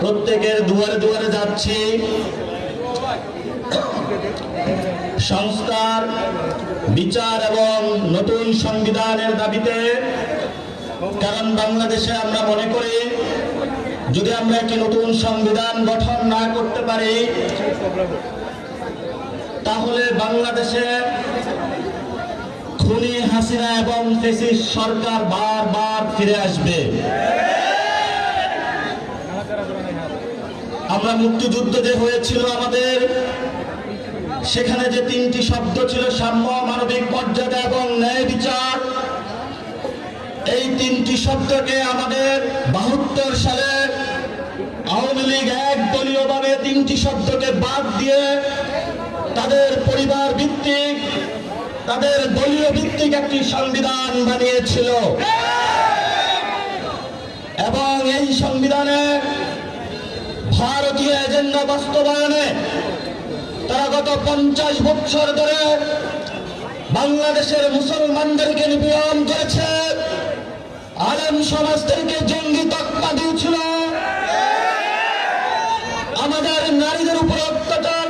প্রত্যেকের দুয়ারে দুয়ারে যাচ্ছি সংস্কার, বিচার এবং নতুন সংবিধানের দাবিতে। কারণ বাংলাদেশে আমরা মনে করি যদি আমরা একটি নতুন সংবিধান গঠন না করতে পারি তাহলে বাংলাদেশে খুনি হাসিনা এবং ফ্যাসিস্ট সরকার বারবার ফিরে আসবে। আমরা মুক্তিযুদ্ধ যে হয়েছিল আমাদের, সেখানে যে তিনটি শব্দ ছিল সাম্য, মানবিক মর্যাদা এবং ন্যায় বিচার, এই তিনটি শব্দকে আমাদের 72 সালে আওয়ামী লীগ একদলীয়ভাবে তিনটি শব্দকে বাদ দিয়ে তাদের পরিবার ভিত্তিক, তাদের দলীয় ভিত্তিক একটি সংবিধান বানিয়েছিল এবং এই সংবিধানে ভারতীয় এজেন্ডা বাস্তবায়নে তারা গত 50 বছর ধরে বাংলাদেশের মুসলমানদেরকে নিপীড়ন করেছে, আলেম সমাজদেরকে জঙ্গি তকমা দিয়েছিল, আমাদের নারীদের উপর অত্যাচার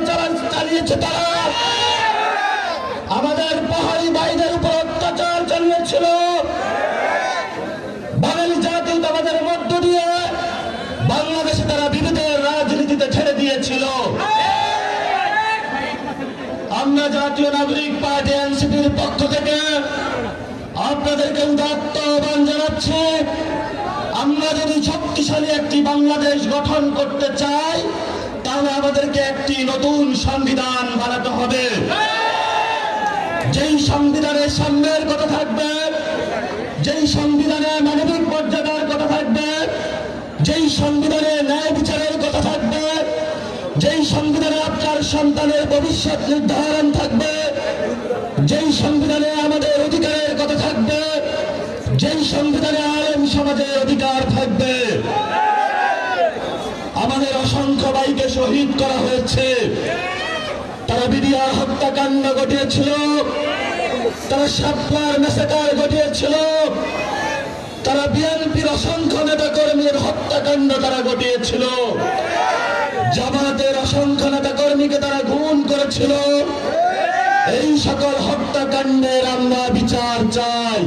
চালিয়েছে তারা, আমাদের পাহাড়ি ভাইদের উপর অত্যাচার চালিয়েছিল, বাঙালি জাতীয়তাবাদের মধ্য দিয়ে বাংলাদেশে তারা বিভেদের রাজনীতিতে ছেড়ে দিয়েছিল। আমরা জাতীয় নাগরিক পার্টি এনসিপির পক্ষ থেকে আপনাদেরকে উদাত্ত আহ্বান জানাচ্ছি, আমরা যদি শক্তিশালী একটি বাংলাদেশ গঠন করতে চাই তাহলে আমাদেরকে একটি নতুন সংবিধান বানাতে হবে, যেই সংবিধানে সাম্যের কথা থাকবে, যেই সংবিধানে মানবিক মর্যাদার কথা থাকবে, যেই সংবিধানে ন্যায় বিচারের কথা থাকবে, যেই সংবিধানে আপনার সন্তানের ভবিষ্যৎ নির্ধারণ থাকবে, যেই সংবিধানে আমাদের অধিকারের কথা থাকবে, যেই সংবিধানে আলেম সমাজের অধিকার থাকবে। আমাদের অসংখ্য ভাইকে শহীদ করা হয়েছে, তারা বিডিআর হত্যাকাণ্ড ঘটিয়েছিল, তারা শাপলার ম্যাসাকার ঘটিয়েছিল, তারা বিএনপির অসংখ্য নেতা কর্মীর হত্যাকাণ্ড তারা ঘটিয়েছিল, জামাতের অসংখ্য নেতা কর্মীকে তারা গুম করেছিল। এই সকল হত্যাকাণ্ডের আমরা বিচার চাই।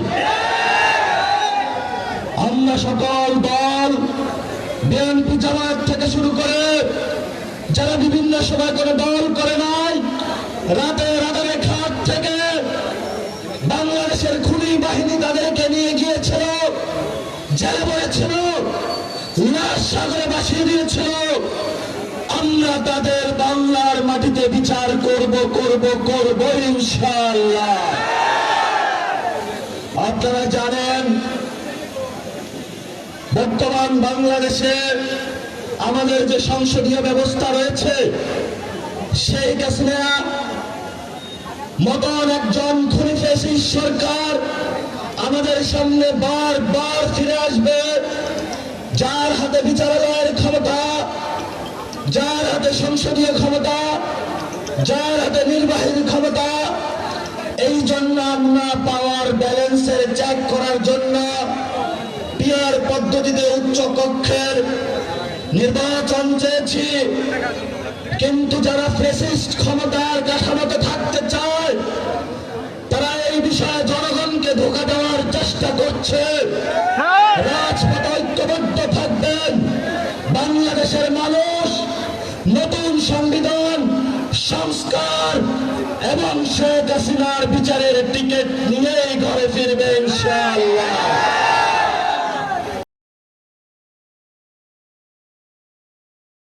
আমরা সকল দল, বিএনপি জামাত থেকে শুরু করে যারা বিভিন্ন সময় করে দল করে নাই, রাতে রাতের খাত থেকে বাংলাদেশের খুনি বাহিনী তাদেরকে নিয়ে গিয়েছিল, জেলে পড়েছিল, লাশ সাগরে ভাসিয়ে দিয়েছিল। আমরা তাদের বাংলার মাটিতে বিচার করব ইনশাআল্লাহ। আপনারা জানেন বর্তমান বাংলাদেশে আমাদের যে সংসদীয় ব্যবস্থা রয়েছে, শেখ হাসিনা মতন একজন খুনি ফ্যাসিস্ট সরকার আমাদের সামনে বারবার ফিরে আসবে, যার হাতে বিচারালয়ের ক্ষমতা, যার হাতে সংসদীয় ক্ষমতা, যার হাতে নির্বাহী ক্ষমতা। এই জন্য আমরা পাওয়ার ব্যালেন্সের চেক করার জন্য পিয়ার পদ্ধতিতে উচ্চ কক্ষের নির্বাচন চেয়েছি, কিন্তু যারা ফ্যাসিস্ট ক্ষমতার কাঠামোতে থাকতে চায় তারা এই বিষয়ে জনগণকে ধোঁকা দেওয়ার চেষ্টা করছে। রাজপথে ঐক্যবদ্ধ থাকবেন, বাংলাদেশের মানুষ নতুন সংবিধান, সংস্কার এবং শেখ হাসিনার বিচারের